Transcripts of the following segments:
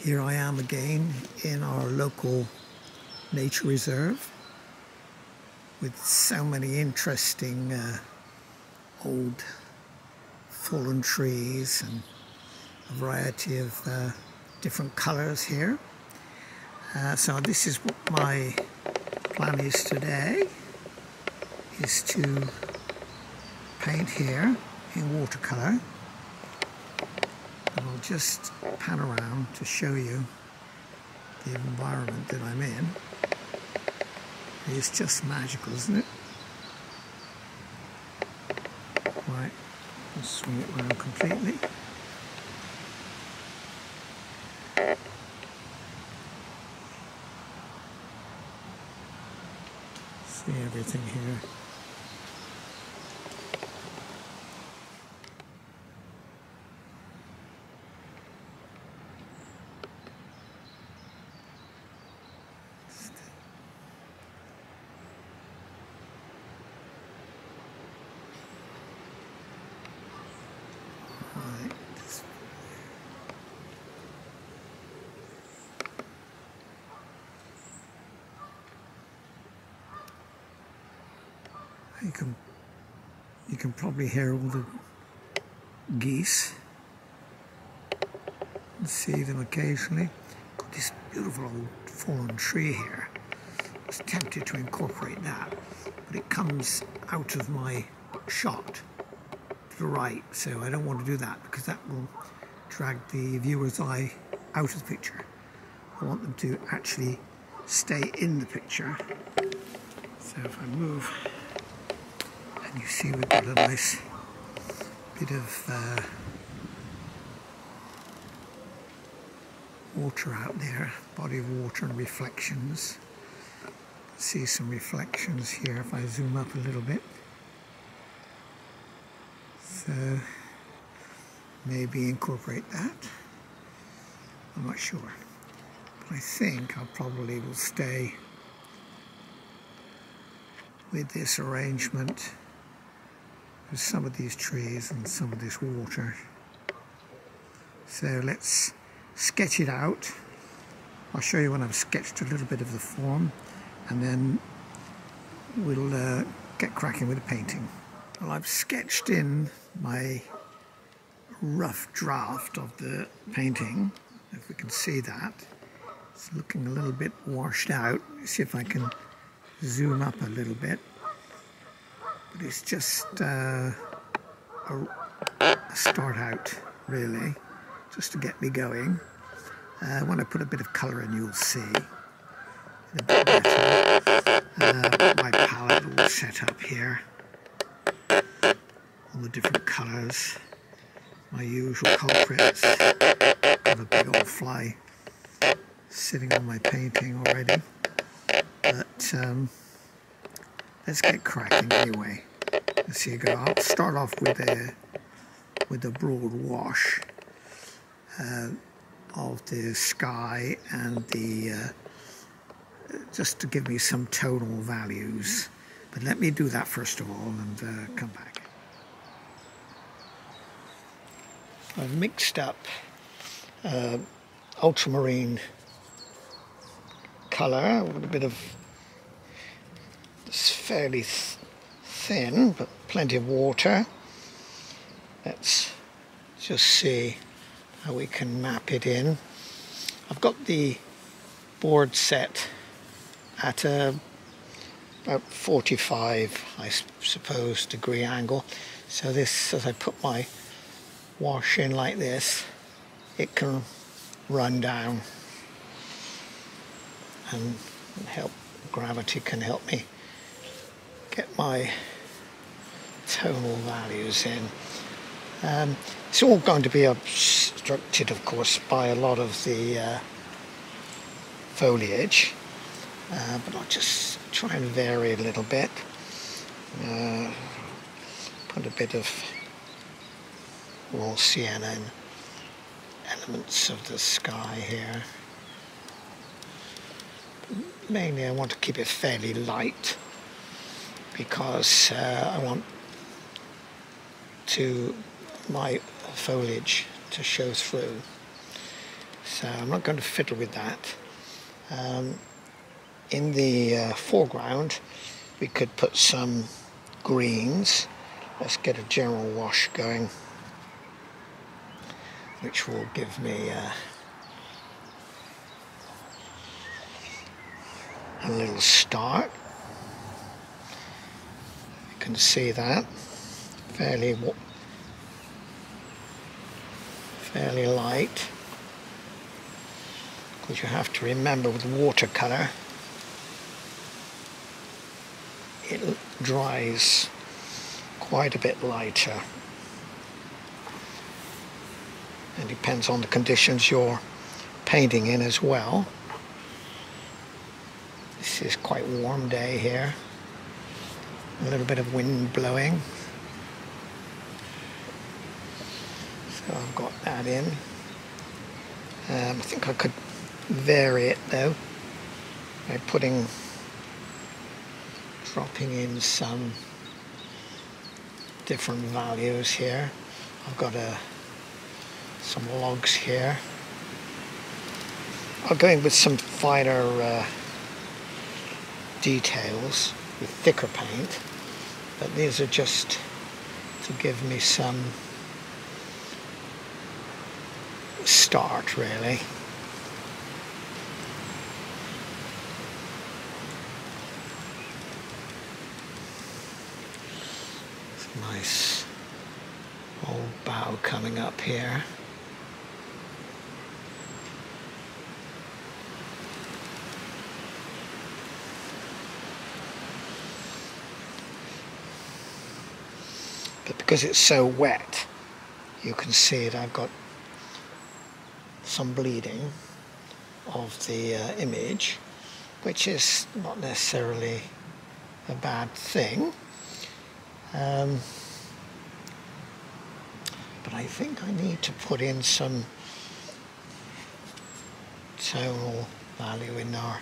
Here I am again in our local nature reserve with so many interesting old fallen trees and a variety of different colours here. So this is what my plan is today, is to paint here in watercolour. And I'll just pan around to show you the environment that I'm in. It's just magical, isn't it? Right, I'll swing it around completely. See everything here. You can probably hear all the geese and see them occasionally. Got this beautiful old fallen tree here. I was tempted to incorporate that, but it comes out of my shot to the right, so I don't want to do that because that will drag the viewer's eye out of the picture. I want them to actually stay in the picture. So if I move, and you see we've got a nice bit of water out there, body of water and reflections. See some reflections here if I zoom up a little bit. So maybe incorporate that. I'm not sure, but I think I probably will stay with this arrangement with some of these trees and some of this water. So let's sketch it out. I'll show you when I've sketched a little bit of the form, and then we'll get cracking with the painting. Well, I've sketched in my rough draft of the painting, if we can see that. It's looking a little bit washed out. Let's see if I can zoom up a little bit. But it's just a start out, really, just to get me going. When I put a bit of colour in, you'll see a bit better. My palette all set up here, all the different colours, my usual culprits. I have a big old fly sitting on my painting already, but let's get cracking anyway. Let's see you go. I'll start off with a broad wash of the sky and the just to give me some tonal values. But let me do that first of all and come back. I've mixed up ultramarine colour with a bit of this fairly thin but plenty of water. Let's just see how we can map it in. I've got the board set at about 45, I suppose, degree angle. So this, as I put my wash in like this, it can run down and help. Gravity can help me get my tonal values in. It's all going to be obstructed, of course, by a lot of the foliage, but I'll just try and vary a little bit. Put a bit of raw sienna and elements of the sky here. Mainly I want to keep it fairly light because I want my foliage to show through. So I'm not going to fiddle with that. In the foreground we could put some greens. Let's get a general wash going, which will give me a little start. You can see that fairly light, because you have to remember with watercolour it dries quite a bit lighter, and depends on the conditions you're painting in as well. This is quite a warm day here, a little bit of wind blowing, so I've got that in. I think I could vary it though by dropping in some different values here. I've got some logs here. I'll go in with some finer details with thicker paint, but these are just to give me some start really. Nice old bough coming up here. But because it's so wet, you can see that I've got some bleeding of the image, which is not necessarily a bad thing. But I think I need to put in some tonal value in our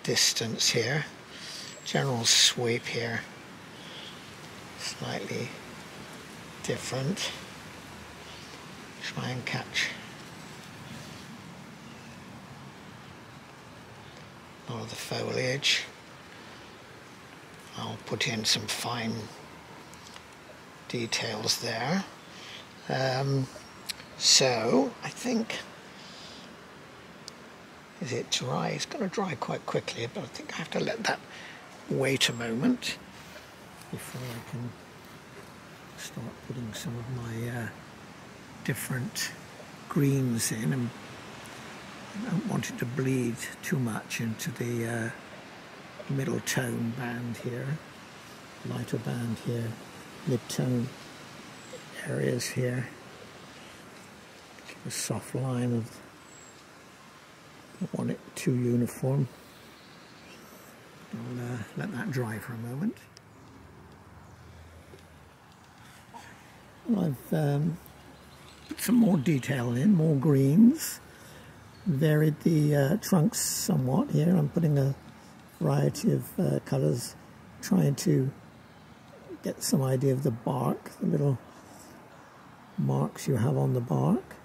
distance here. General sweep here, slightly different. Try and catch a lot of the foliage. I'll put in some fine details there. So I think, is it dry? It's going to dry quite quickly, but I think I have to let that wait a moment before I can start putting some of my different greens in, and I don't want it to bleed too much into the middle tone band here, lighter band here, mid-tone areas here. Give a soft line of, don't want it too uniform. I'll let that dry for a moment. Well, I've put some more detail in, more greens, varied the trunks somewhat here. I'm putting a variety of colours, trying to get some idea of the bark, the little marks you have on the bark.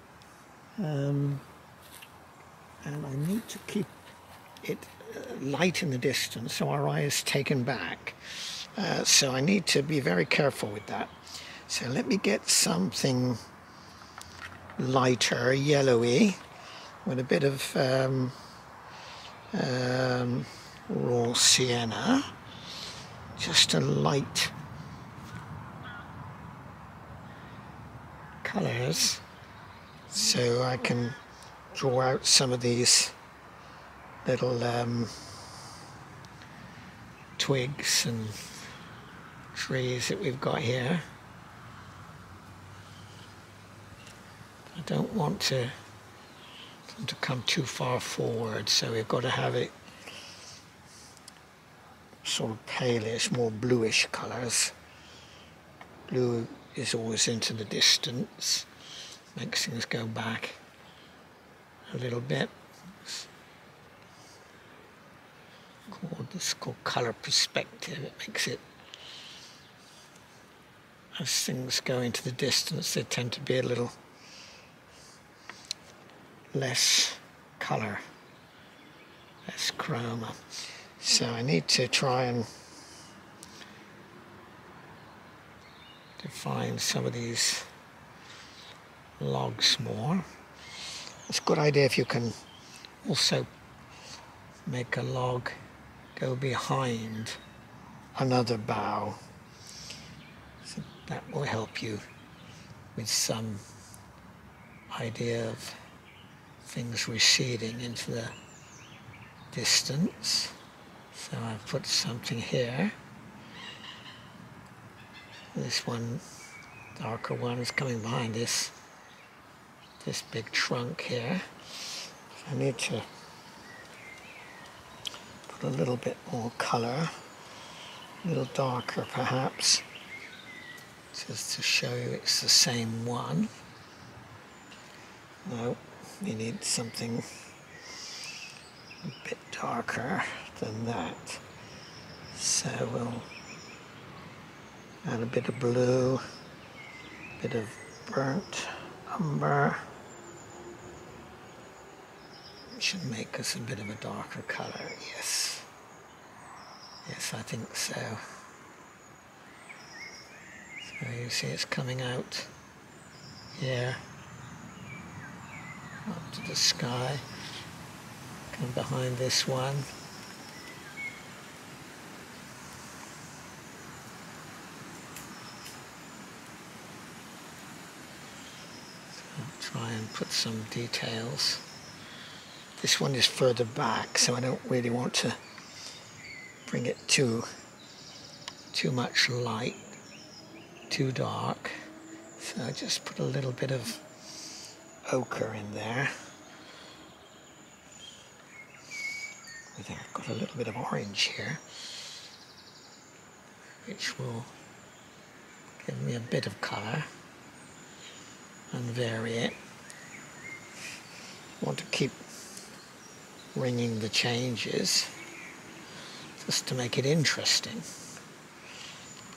And I need to keep it light in the distance so our eye is taken back. So I need to be very careful with that. So let me get something lighter, yellowy, with a bit of raw sienna, just a light colours, so I can draw out some of these little twigs and trees that we've got here. I don't want to come too far forward, so we've got to have it sort of palish, more bluish colours. Blue is always into the distance, makes things go back a little bit. This is called colour perspective. It makes it, as things go into the distance, they tend to be a little less colour, less chroma. So I need to try and define some of these logs more. It's a good idea if you can also make a log go behind another bough. So that will help you with some idea of things receding into the distance. So I've put something here. This one, darker one, is coming behind this big trunk here. So I need to put a little bit more colour, a little darker perhaps, just to show you it's the same one. No, you need something a bit darker than that. So we'll add a bit of blue, a bit of burnt umber. It should make us a bit of a darker colour, yes. Yes, I think so. So you see it's coming out here, up to the sky, come behind this one. Try and put some details. This one is further back, so I don't really want to bring it too much light, too dark. So I just put a little bit of ochre in there. I think I've got a little bit of orange here, which will give me a bit of colour and vary it. I want to keep ringing the changes just to make it interesting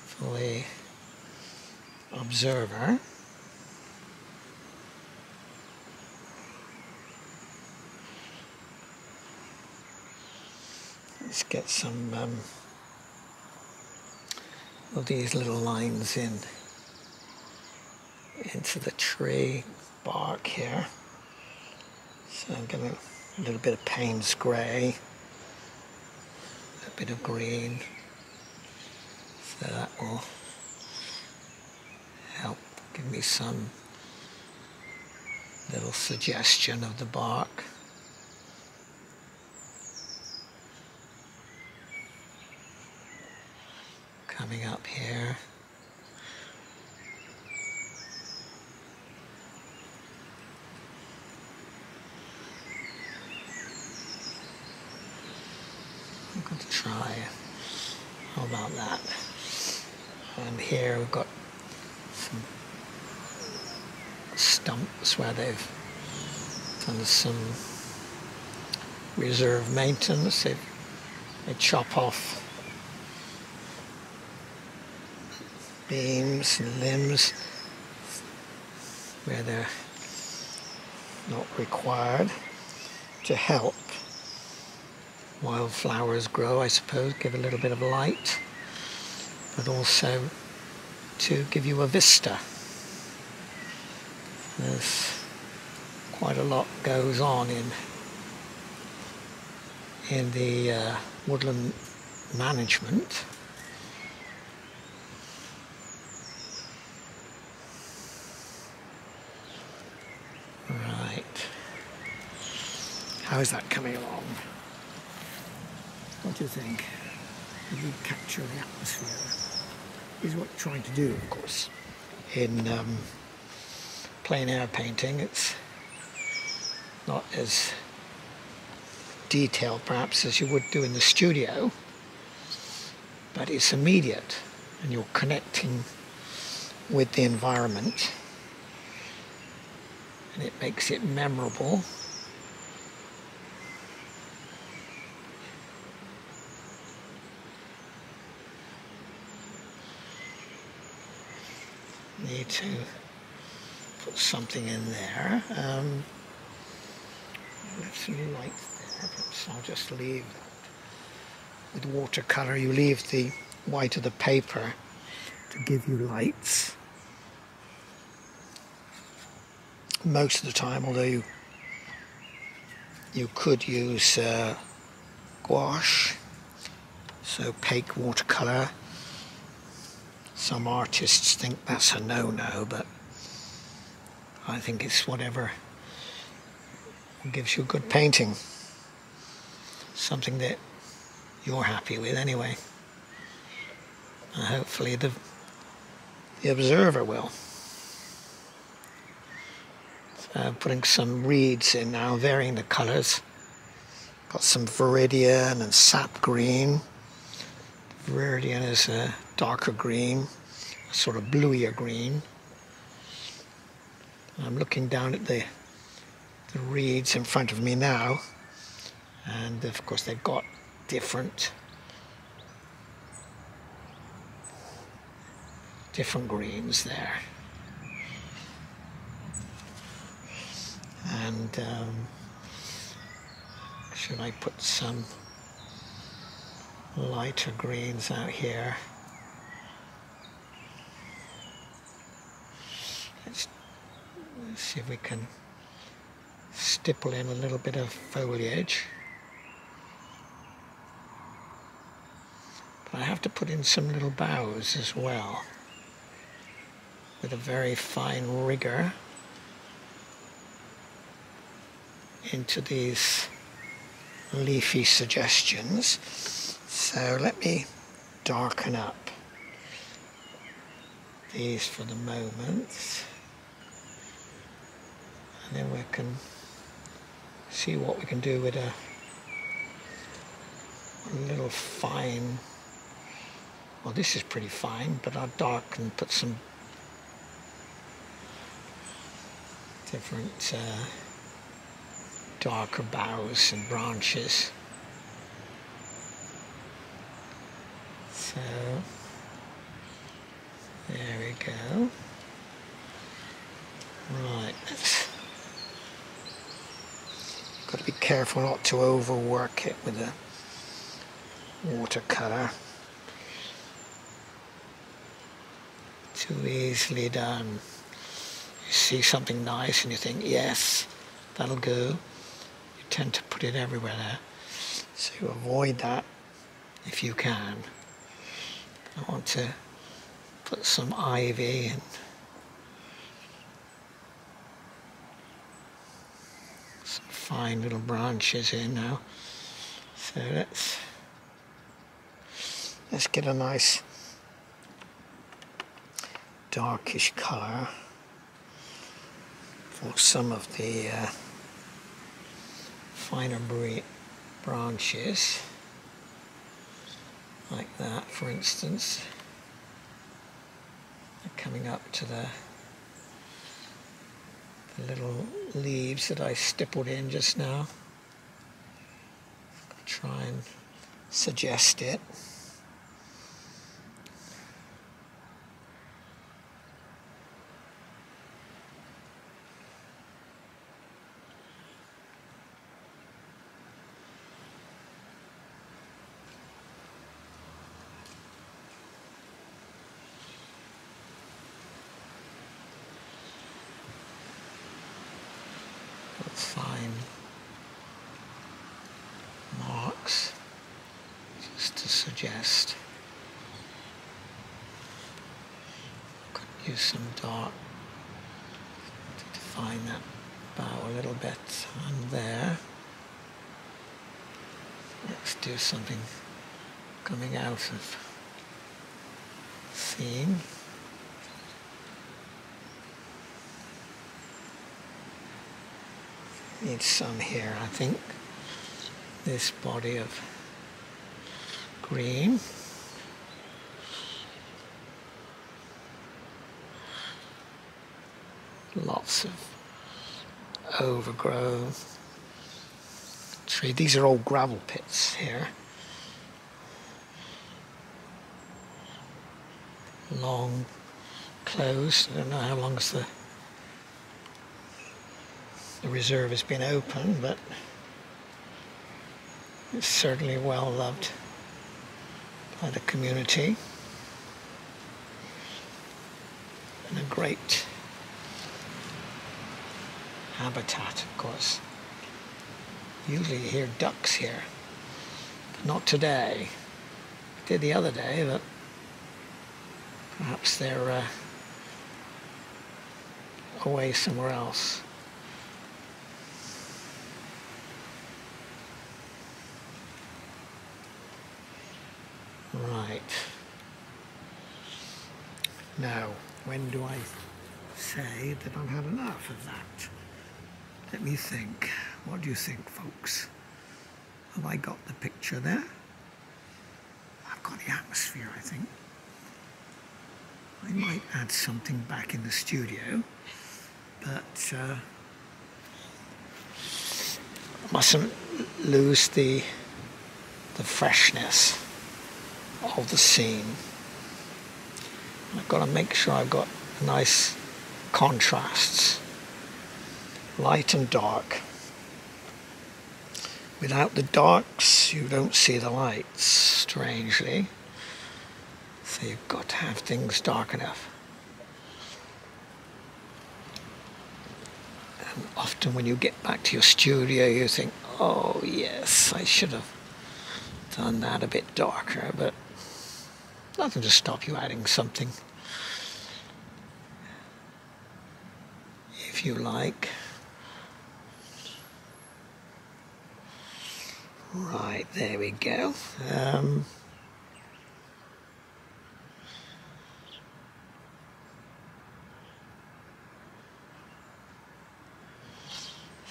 for the observer. Let's get some of these little lines into the tree bark here. So I'm getting a little bit of Payne's grey, a bit of green, so that will help give me some little suggestion of the bark. Coming up here. I'm going to try, how about that? And here we've got some stumps where they've done some reserve maintenance. They chop off beams and limbs where they're not required to help wildflowers grow, I suppose, give a little bit of light, but also to give you a vista. There's quite a lot goes on in the woodland management. Right. How is that coming along? What do you think? Did you capture the atmosphere? Is what you're trying to do, of course. In plein air painting, it's not as detailed perhaps as you would do in the studio, but it's immediate and you're connecting with the environment and it makes it memorable. Need to put something in there. some light there. Perhaps I'll just leave that. With watercolour, you leave the white of the paper to give you lights. Most of the time, although you could use gouache, so opaque watercolour. Some artists think that's a no-no, but I think it's whatever gives you a good painting. Something that you're happy with anyway. And hopefully the observer will. So putting some reeds in now, varying the colours. Got some viridian and sap green. Viridian is a darker green, a sort of bluier green. I'm looking down at the reeds in front of me now, and of course they've got different greens there. And should I put some lighter greens out here? Let's see if we can stipple in a little bit of foliage. But I have to put in some little boughs as well, with a very fine rigor into these leafy suggestions. So let me darken up these for the moment, and then we can see what we can do with a little fine. Well, this is pretty fine, but I'll darken, put some different darker boughs and branches. So there we go. Right, got to be careful not to overwork it with the watercolour. Too easily done. You see something nice and you think, yes, that'll go. You tend to put it everywhere there. So you avoid that if you can. I want to put some ivy and some fine little branches in now. So let's get a nice darkish colour for some of the finer branches, like that, for instance. They're coming up to the little leaves that I stippled in just now. Try and suggest it. Fine marks just to suggest. Could use some dark to define that bow a little bit on there. Let's do something coming out of theme. Need some here, I think. This body of green. Lots of overgrown tree. These are all gravel pits here. Long closed. I don't know how long the reserve has been open, but It's certainly well loved by the community, and a great habitat, of course. Usually you hear ducks here, but not today. I did the other day, but perhaps they're away somewhere else. Right. Now, when do I say that I've had enough of that? Let me think. What do you think, folks? Have I got the picture there? I've got the atmosphere, I think. I might add something back in the studio, but mustn't lose the freshness of the scene. I've got to make sure I've got nice contrasts, light and dark. Without the darks, you don't see the lights, strangely. So you've got to have things dark enough. And often when you get back to your studio, you think, oh yes, I should have done that a bit darker, but nothing to stop you adding something if you like. Right, there we go.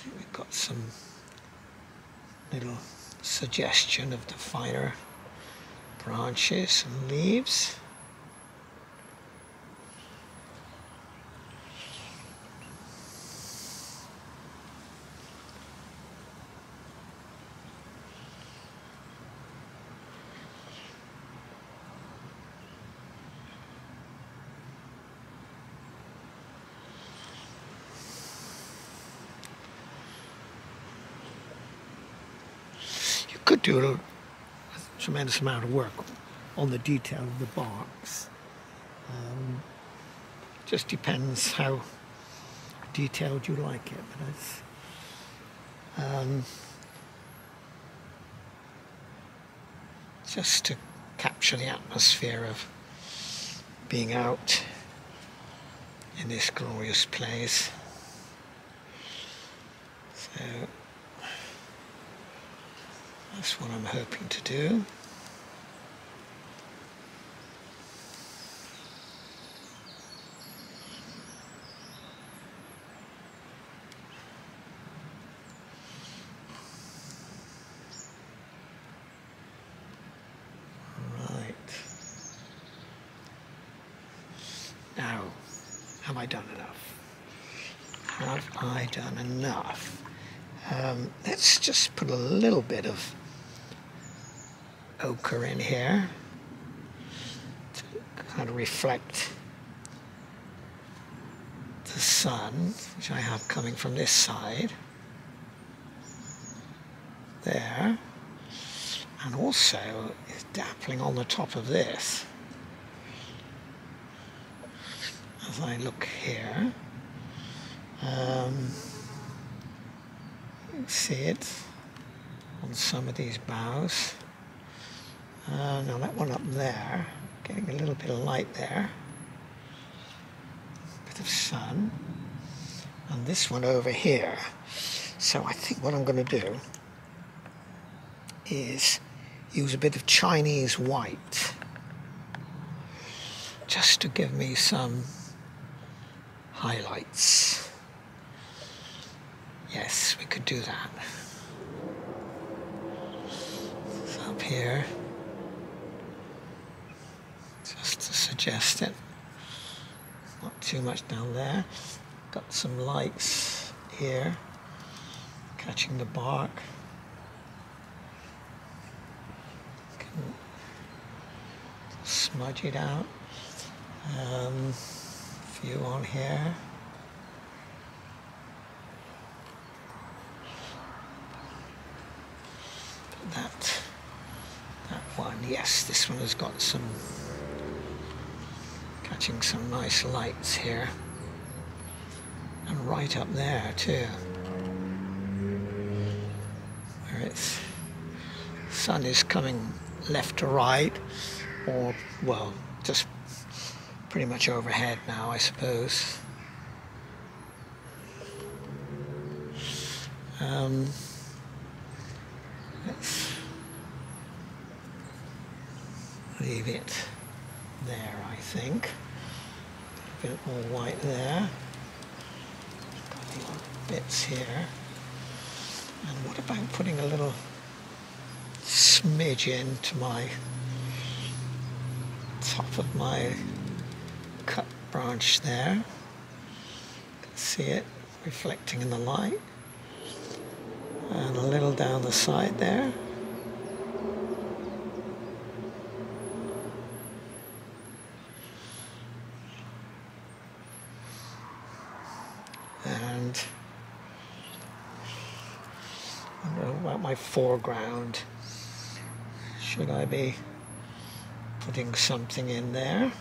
We've got some little suggestion of the finer branches and leaves. You could do a tremendous amount of work on the detail of the barks. Just depends how detailed you like it, but it's just to capture the atmosphere of being out in this glorious place. So that's what I'm hoping to do. Right. Now, have I done enough? Have I done enough? Let's just put a little bit of ochre in here to kind of reflect the sun, which I have coming from this side there, and also is dappling on the top of this as I look here. You can see it on some of these boughs. Now that one up there, getting a little bit of light there, a bit of sun, and this one over here. So I think what I'm going to do is use a bit of Chinese white just to give me some highlights. Yes, we could do that. So up here, just to suggest it. Not too much down there. Got some lights here, catching the bark. Can smudge it out. Few on here. that one. Yes, this one has got some, catching some nice lights here, and right up there too, where it's sun is coming left to right, or well, just pretty much overhead now, I suppose. Let's leave it there, I think. A bit more white there. Got the odd bits here. And what about putting a little smidge into my top of my cut branch there? You can see it reflecting in the light. And a little down the side there. And I don't know about my foreground. Should I be putting something in there?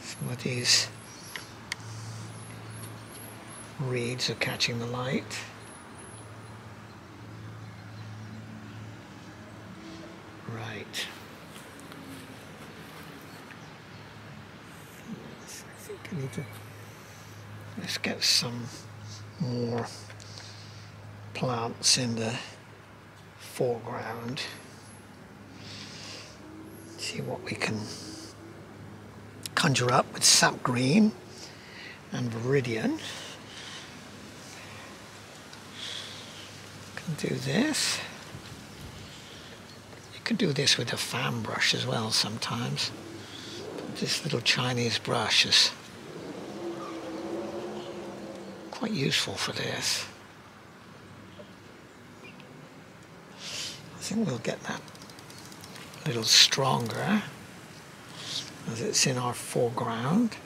Some of these reeds are catching the light. Right. I think I need to, let's get some more plants in the foreground. See what we can conjure up with sap green and viridian. Can do this. You can do this with a fan brush as well sometimes. But this little Chinese brush is quite useful for this. I think we'll get that a little stronger as it's in our foreground.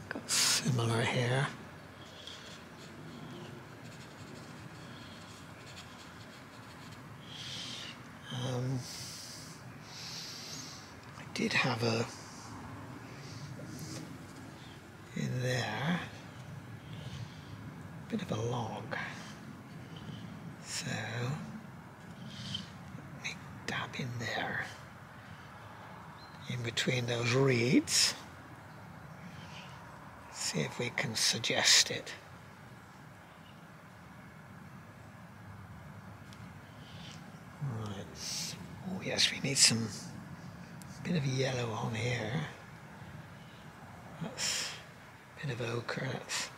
Got similar here. I did have a in there, bit of a log, so let me dab in there, in between those reeds, see if we can suggest it. Right, oh yes, we need some bit of yellow on here. That's a bit of ochre. That's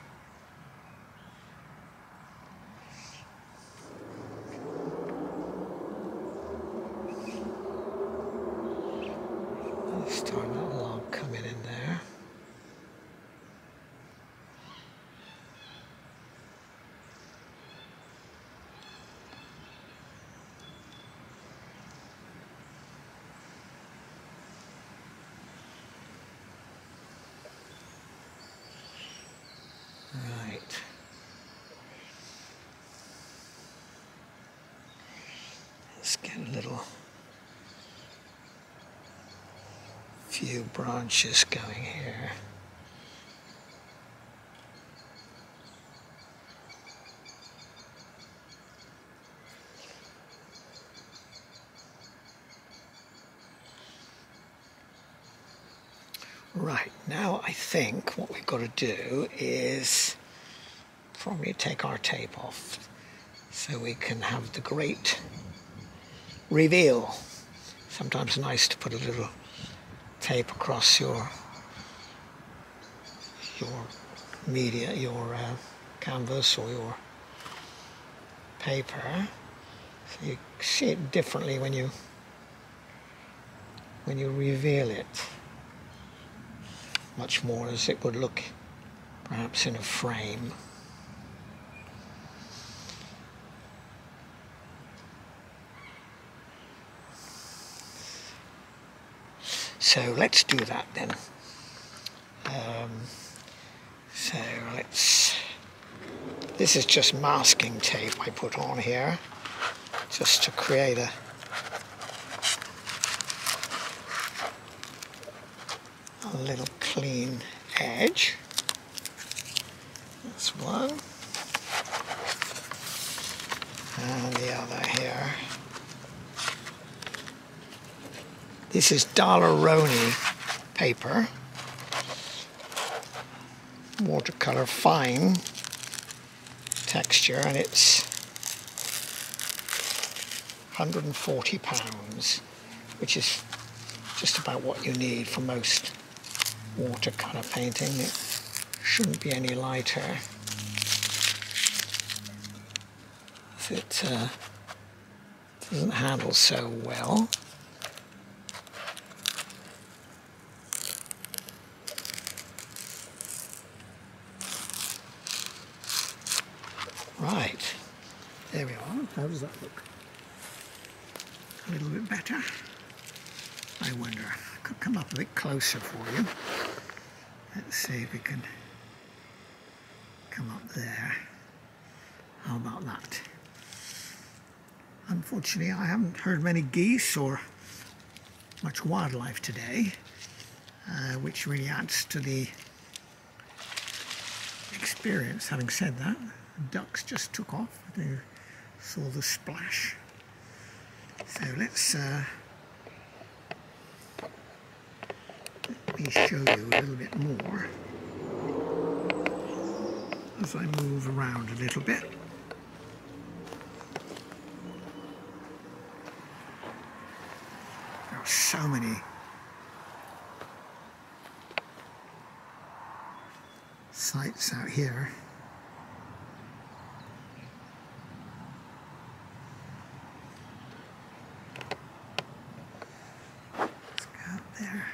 start that log coming in there. Right. Let's get a little few branches going here. Right, now I think what we've got to do is probably take our tape off so we can have the great reveal. Sometimes nice to put a little tape across your media, your canvas or your paper, so you see it differently when you reveal it, much more as it would look perhaps in a frame. So let's do that then. So this is just masking tape I put on here, just to create a little clean edge. That's one. And the other here. This is Daler-Rowney paper, watercolour fine texture, and it's £140, which is just about what you need for most watercolour painting. It shouldn't be any lighter. It doesn't handle so well. Right, there we are. How does that look? A little bit better. I wonder, I could come up a bit closer for you. Let's see if we can come up there. How about that? Unfortunately, I haven't heard many geese or much wildlife today, which really adds to the experience. Having said that, ducks just took off. They saw the splash. So let's let me show you a little bit more as I move around a little bit. There are so many sights out here. Let's go out there.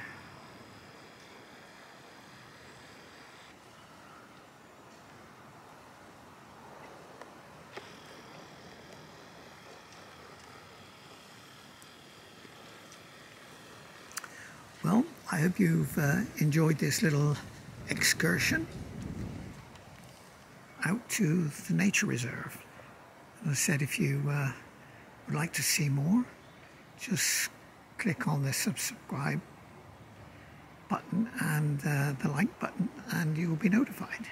Well, I hope you've enjoyed this little excursion out to the nature reserve. As I said, if you would like to see more, just click on the subscribe button and the like button, and you will be notified.